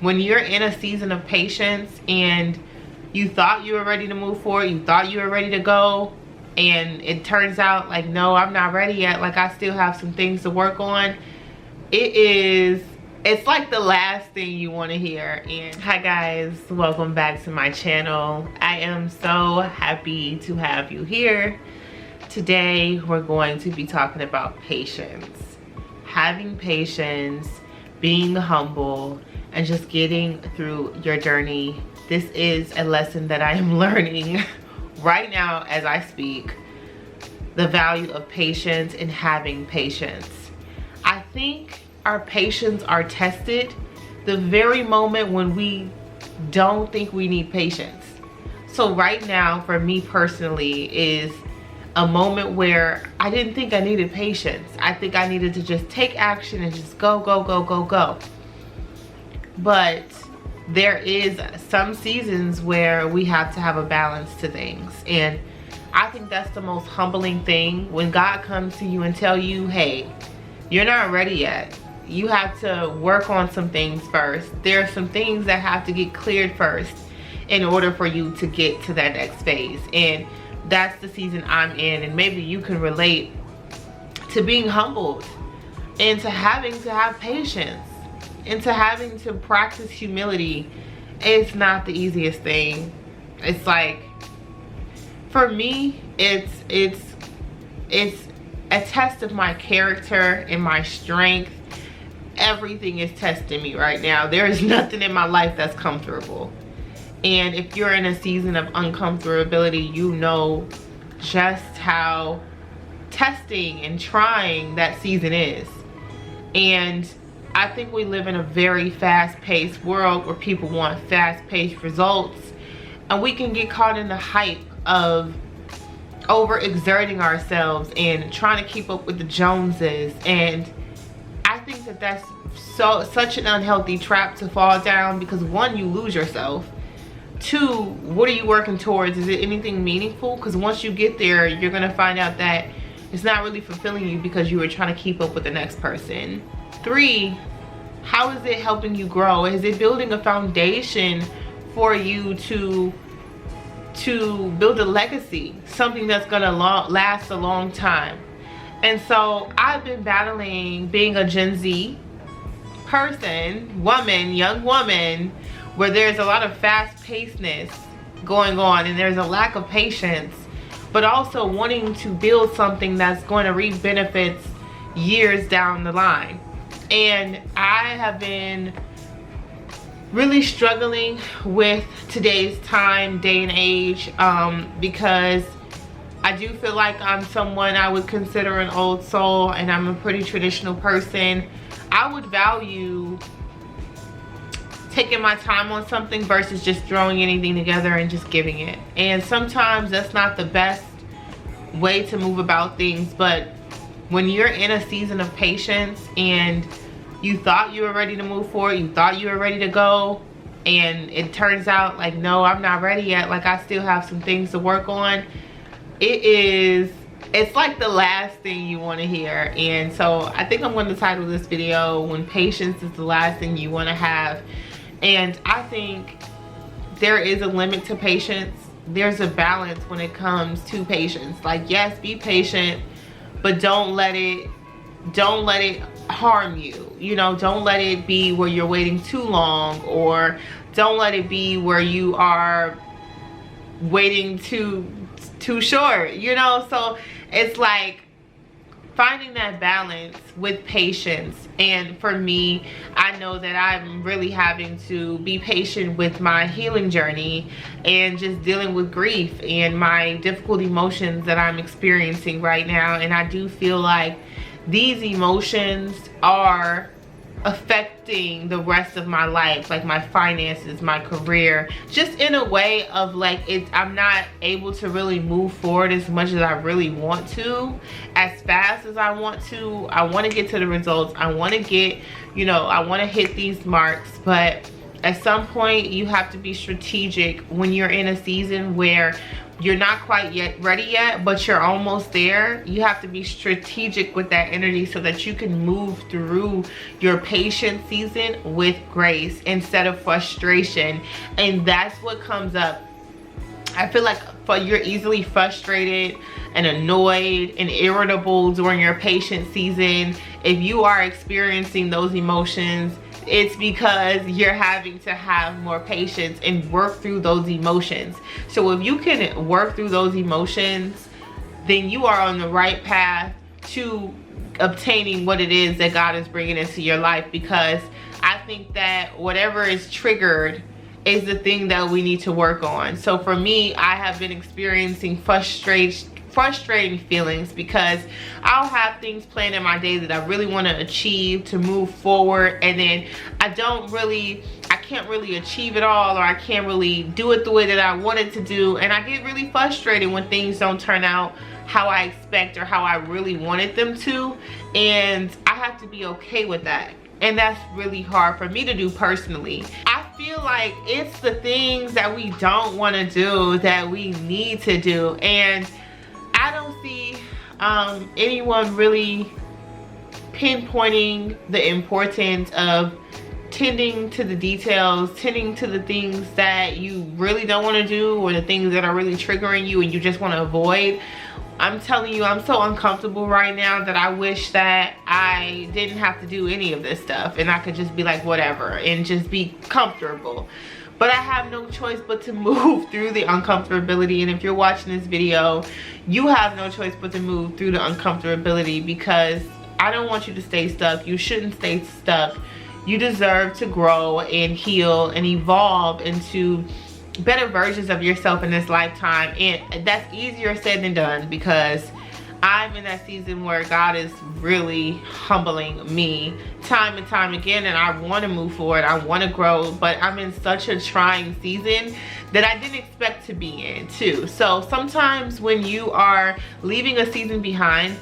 When you're in a season of patience and you thought you were ready to move forward, you thought you were ready to go, and it turns out like, no, I'm not ready yet, like I still have some things to work on, it's like the last thing you want to hear. And hi guys, welcome back to my channel. I am so happy to have you here. Today we're going to be talking about patience, having patience, being humble, and just getting through your journey. This is a lesson that I am learning right now as I speak, the value of patience and having patience. I think our patience are tested the very moment when we don't think we need patience. So right now for me personally is a moment where I didn't think I needed patience. I think I needed to just take action and just go, go, go, go, go. But there is some seasons where we have to have a balance to things. And I think that's the most humbling thing, when God comes to you and tell you, hey, you're not ready yet. You have to work on some things first. There are some things that have to get cleared first in order for you to get to that next phase. And that's the season I'm in. And maybe you can relate to being humbled and to having to have patience and to having to practice humility. It's not the easiest thing. It's like, for me, it's a test of my character and my strength. Everything is testing me right now. There is nothing in my life that's comfortable. And if you're in a season of uncomfortability, you know just how testing and trying that season is. And I think we live in a very fast-paced world where people want fast-paced results, and we can get caught in the hype of overexerting ourselves and trying to keep up with the Joneses. And I think that that's such an unhealthy trap to fall down, because one, you lose yourself. Two, what are you working towards? Is it anything meaningful? Because once you get there, you're gonna find out that it's not really fulfilling you because you were trying to keep up with the next person. Three, how is it helping you grow? Is it building a foundation for you to build a legacy, something that's gonna last a long time? And so I've been battling being a Gen Z person, woman, young woman, where there's a lot of fast-pacedness going on and there's a lack of patience, but also wanting to build something that's going to reap benefits years down the line. And I have been really struggling with today's time, day and age, because I do feel like I'm someone I would consider an old soul, and I'm a pretty traditional person. I would value taking my time on something versus just throwing anything together and just giving it. And sometimes that's not the best way to move about things, but when you're in a season of patience and you thought you were ready to move forward, you thought you were ready to go, and it turns out like, no, I'm not ready yet, like I still have some things to work on, it's like the last thing you want to hear. And so I think I'm going to title this video, when patience is the last thing you want to have. And I think there is a limit to patience. There's a balance when it comes to patience. Like, yes, be patient, but don't let it harm you. You know, don't let it be where you're waiting too long, or don't let it be where you are waiting too short, you know. So it's like finding that balance with patience. And for me, I know that I'm really having to be patient with my healing journey and just dealing with grief and my difficult emotions that I'm experiencing right now. And I do feel like these emotions are affecting the rest of my life, like my finances, my career, just in a way of like, I'm not able to really move forward as much as I really want to, as fast as I want to. I want to get to the results. I want to get, you know, I want to hit these marks, but At some point, you have to be strategic when you're in a season where you're not quite yet ready yet, but you're almost there. You have to be strategic with that energy so that you can move through your patient season with grace instead of frustration. And that's what comes up. I feel like you're easily frustrated and annoyed and irritable during your patient season. If you are experiencing those emotions, it's because you're having to have more patience and work through those emotions. So if you can work through those emotions, then you are on the right path to obtaining what it is that God is bringing into your life, because I think that whatever is triggered is the thing that we need to work on. So for me, I have been experiencing frustrating feelings because I'll have things planned in my day that I really want to achieve to move forward, and then I can't really achieve it all, or I can't really do it the way that I wanted to do, and I get really frustrated when things don't turn out how I expect or how I really wanted them to, and I have to be okay with that. And that's really hard for me to do personally. I feel like it's the things that we don't want to do that we need to do. And I don't see anyone really pinpointing the importance of tending to the details, tending to the things that you really don't want to do, or the things that are really triggering you and you just want to avoid. I'm telling you, I'm so uncomfortable right now that I wish that I didn't have to do any of this stuff and I could just be like whatever and just be comfortable. But I have no choice but to move through the uncomfortability. And if you're watching this video, you have no choice but to move through the uncomfortability, because I don't want you to stay stuck. You shouldn't stay stuck. You deserve to grow and heal and evolve into better versions of yourself in this lifetime. And that's easier said than done, because I'm in that season where God is really humbling me time and time again, and I want to move forward, I want to grow, but I'm in such a trying season that I didn't expect to be in too. So sometimes when you are leaving a season behind,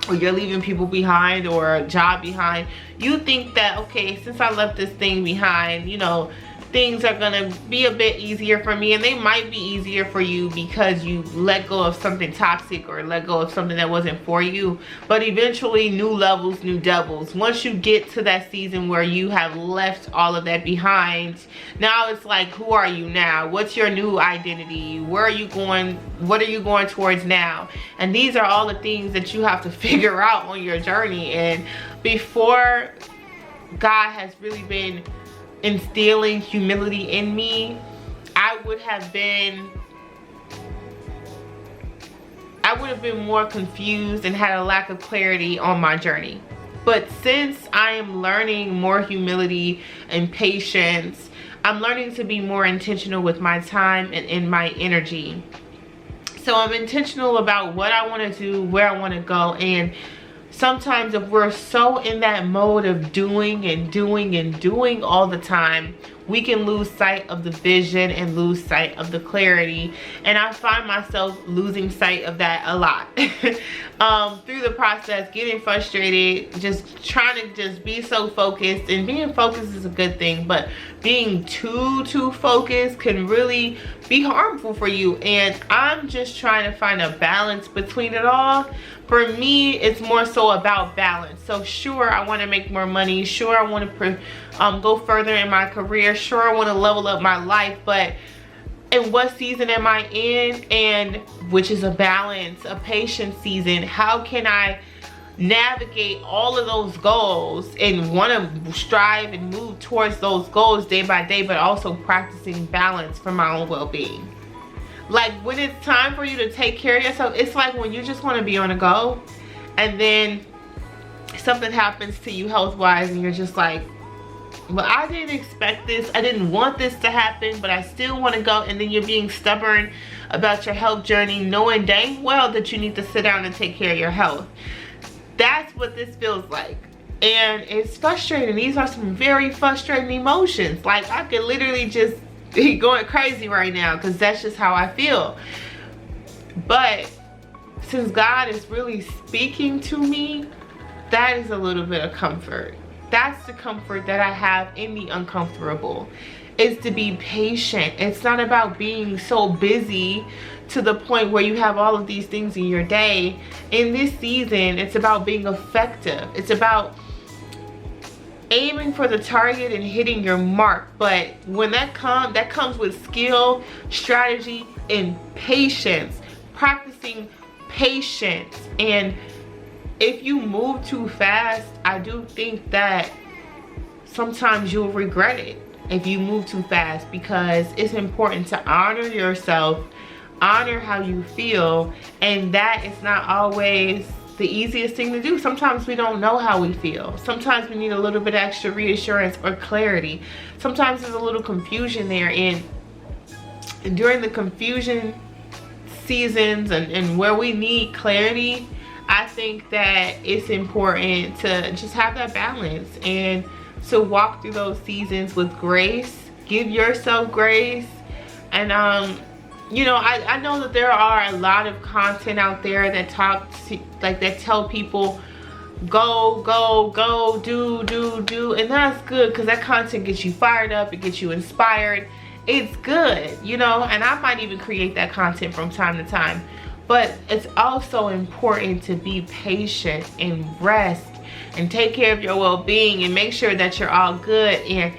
or you're leaving people behind or a job behind, you think that, okay, since I left this thing behind, you know, things are gonna be a bit easier for me, and they might be easier for you because you let go of something toxic or let go of something that wasn't for you. But eventually, new levels, new devils. Once you get to that season where you have left all of that behind, now it's like, who are you now? What's your new identity? Where are you going? What are you going towards now? And these are all the things that you have to figure out on your journey. And before God has really been instilling humility in me, I would have been more confused and had a lack of clarity on my journey. But since I am learning more humility and patience, I'm learning to be more intentional with my time and in my energy. So I'm intentional about what I want to do, where I want to go. And sometimes if we're so in that mode of doing and doing and doing all the time, we can lose sight of the vision and lose sight of the clarity. And I find myself losing sight of that a lot through the process, getting frustrated, just trying to just be so focused. And being focused is a good thing, but being too focused can really be harmful for you. And I'm just trying to find a balance between it all. For me, it's more so about balance. So sure, I want to make more money. Sure, I want to go further in my career. Sure, I want to level up my life. But in what season am I in? And which is a balance, a patient season. How can I navigate all of those goals and want to strive and move towards those goals day by day, but also practicing balance for my own well-being? Like, when it's time for you to take care of yourself, it's like when you just want to be on a go and then something happens to you health-wise and you're just like, well, I didn't expect this, I didn't want this to happen, but I still want to go. And then you're being stubborn about your health journey, knowing dang well that you need to sit down and take care of your health. That's what this feels like. And it's frustrating. These are some very frustrating emotions. Like, I could literally just be going crazy right now because that's just how I feel. But since God is really speaking to me, that is a little bit of comfort. That's the comfort that I have in the uncomfortable, is to be patient. It's not about being so busy to the point where you have all of these things in your day. In this season, it's about being effective. It's about aiming for the target and hitting your mark. But when that comes with skill, strategy, and patience. Practicing patience. And if you move too fast, I do think that sometimes you'll regret it if you move too fast, because it's important to honor yourself, honor how you feel, and that is not always the easiest thing to do. Sometimes we don't know how we feel. Sometimes we need a little bit of extra reassurance or clarity. Sometimes there's a little confusion there, and during the confusion seasons and where we need clarity, I think that it's important to just have that balance and to walk through those seasons with grace. Give yourself grace. And you know, I know that there are a lot of content out there that that tell people go, do, and that's good, because that content gets you fired up, it gets you inspired. It's good, you know, and I might even create that content from time to time. But it's also important to be patient and rest and take care of your well-being and make sure that you're all good. And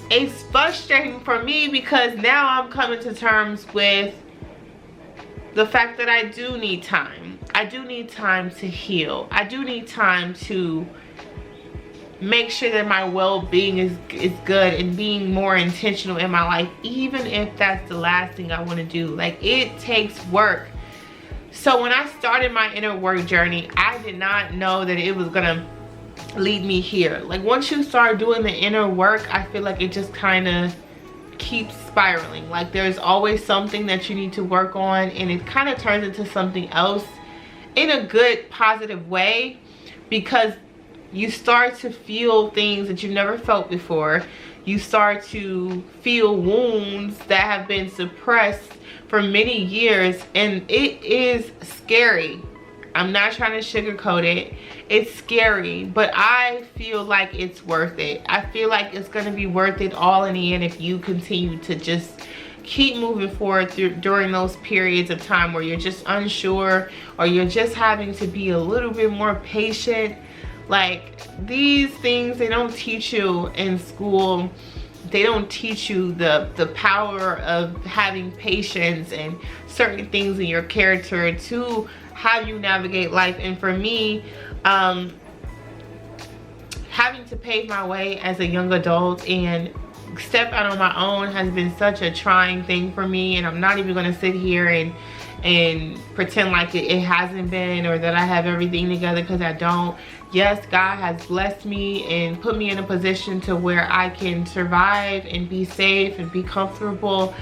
it's frustrating for me because now I'm coming to terms with the fact that I do need time. I do need time to heal. I do need time to make sure that my well-being is good and being more intentional in my life, even if that's the last thing I want to do. Like, it takes work. So when I started my inner work journey, I did not know that it was gonna lead me here. Like, once you start doing the inner work, I feel like it just kind of keeps spiraling. Like, there's always something that you need to work on, and it kind of turns into something else in a good, positive way, because you start to feel things that you've never felt before. You start to feel wounds that have been suppressed for many years, and it is scary. I'm not trying to sugarcoat it. It's scary, but I feel like it's worth it. I feel like it's going to be worth it all in the end if you continue to just keep moving forward during those periods of time where you're just unsure, or you're just having to be a little bit more patient. Like, these things, they don't teach you in school. They don't teach you the power of having patience and certain things in your character to how you navigate life. And for me, having to pave my way as a young adult and step out on my own has been such a trying thing for me. And I'm not even going to sit here and pretend like it hasn't been, or that I have everything together, because I don't. Yes, God has blessed me and put me in a position to where I can survive and be safe and be comfortable,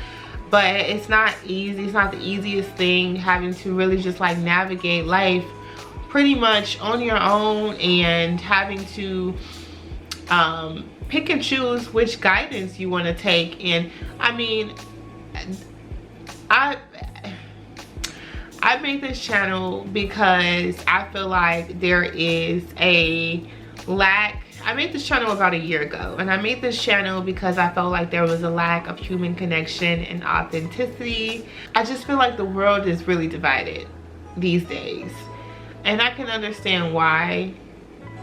but it's not easy. It's not the easiest thing, having to really just like navigate life pretty much on your own, and having to pick and choose which guidance you want to take. And I mean, I made this channel because I feel like there is a lack. I made this channel about a year ago, and I made this channel because I felt like there was a lack of human connection and authenticity. I just feel like the world is really divided these days, and I can understand why,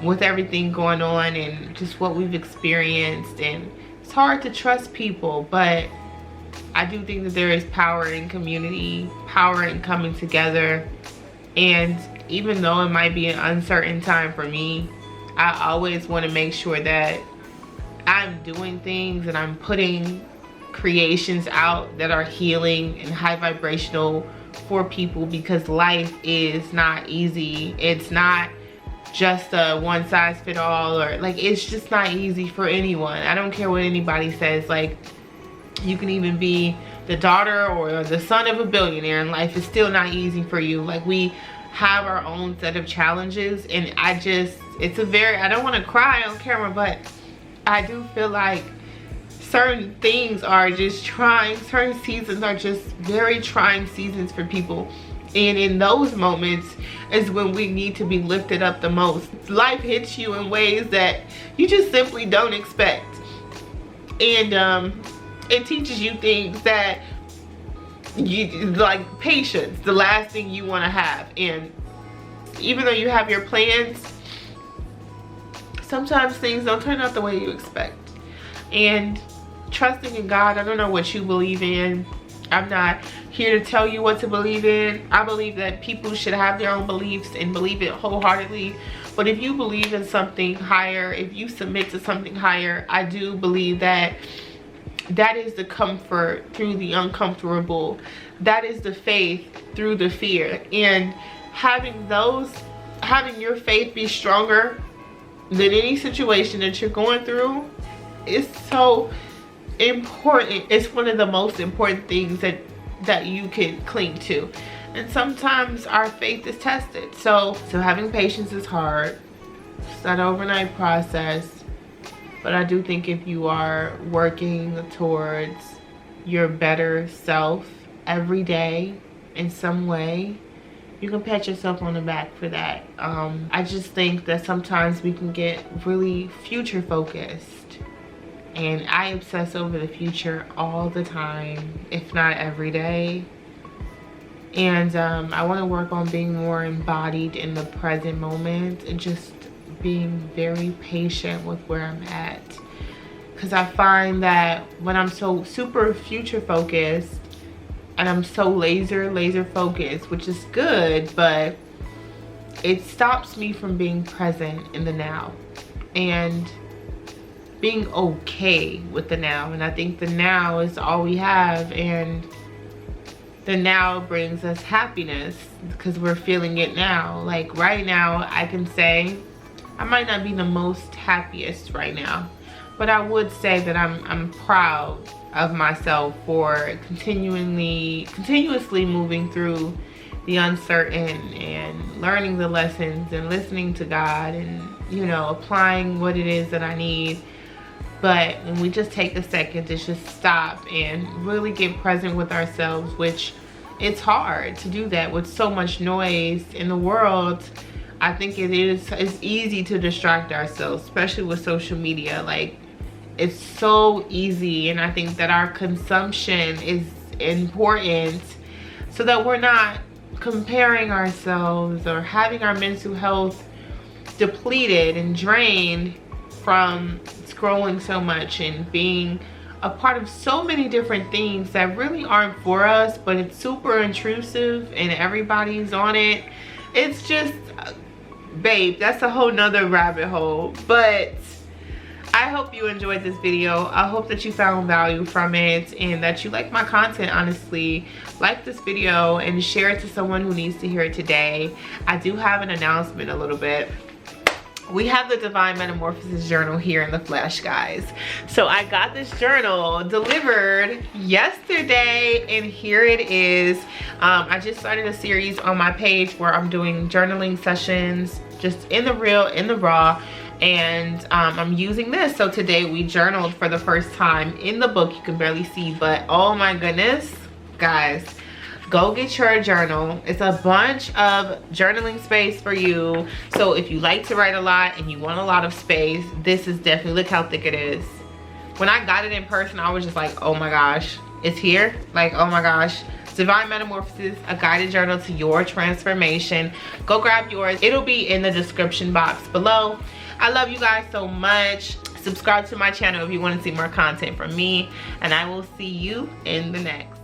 with everything going on and just what we've experienced. And it's hard to trust people, but I do think that there is power in community, power in coming together. And even though it might be an uncertain time for me, I always want to make sure that I'm doing things and I'm putting creations out that are healing and high vibrational for people, because life is not easy. It's not just a one size fit all, or like, it's just not easy for anyone. I don't care what anybody says. Like, you can even be the daughter or the son of a billionaire, and life is still not easy for you. Like, we have our own set of challenges, and I don't want to cry on camera, but I do feel like certain things are just trying. Certain seasons are just very trying seasons for people. And in those moments is when we need to be lifted up the most. Life hits you in ways that you just simply don't expect. And it teaches you things that you, like patience, the last thing you want to have. And even though you have your plans, sometimes things don't turn out the way you expect. And trusting in God, I don't know what you believe in. I'm not here to tell you what to believe in. I believe that people should have their own beliefs and believe it wholeheartedly. But if you believe in something higher, if you submit to something higher, I do believe that that is the comfort through the uncomfortable. That is the faith through the fear. And having your faith be stronger than any situation that you're going through is so important. It's one of the most important things that you can cling to. And sometimes our faith is tested. So having patience is hard. It's not an overnight process. But I do think if you are working towards your better self every day in some way, you can pat yourself on the back for that. I just think that sometimes we can get really future focused. And I obsess over the future all the time, if not every day. And I want to work on being more embodied in the present moment and just being very patient with where I'm at. Because I find that when I'm so super future focused and I'm so laser focused, which is good, but it stops me from being present in the now and being okay with the now. And I think the now is all we have, and the now brings us happiness because we're feeling it now. Like right now, I can say I might not be the most happiest right now, but I would say that I'm proud of myself for continuously moving through the uncertain and learning the lessons and listening to God and, you know, applying what it is that I need. But when we just take a second to just stop and really get present with ourselves, which it's hard to do that with so much noise in the world. I think it's easy to distract ourselves, especially with social media. Like, it's so easy, and I think that our consumption is important so that we're not comparing ourselves or having our mental health depleted and drained from scrolling so much and being a part of so many different things that really aren't for us, but it's super intrusive and everybody's on it. It's just, babe, that's a whole nother rabbit hole. But I hope you enjoyed this video. I hope that you found value from it and that you like my content. Honestly, like this video and share it to someone who needs to hear it today. I do have an announcement a little bit. We have the Divine Metamorphosis journal here in the flesh, guys. So I got this journal delivered yesterday, and here it is. I just started a series on my page where I'm doing journaling sessions, just in the real, in the raw, and I'm using this. So today we journaled for the first time in the book. You can barely see, but oh my goodness, guys. Go get your journal. It's a bunch of journaling space for you. So if you like to write a lot and you want a lot of space, this is definitely, look how thick it is. When I got it in person, I was just like, oh my gosh, it's here. Like, oh my gosh. Divine Metamorphosis, a guided journal to your transformation. Go grab yours. It'll be in the description box below. I love you guys so much. Subscribe to my channel if you want to see more content from me, and I will see you in the next.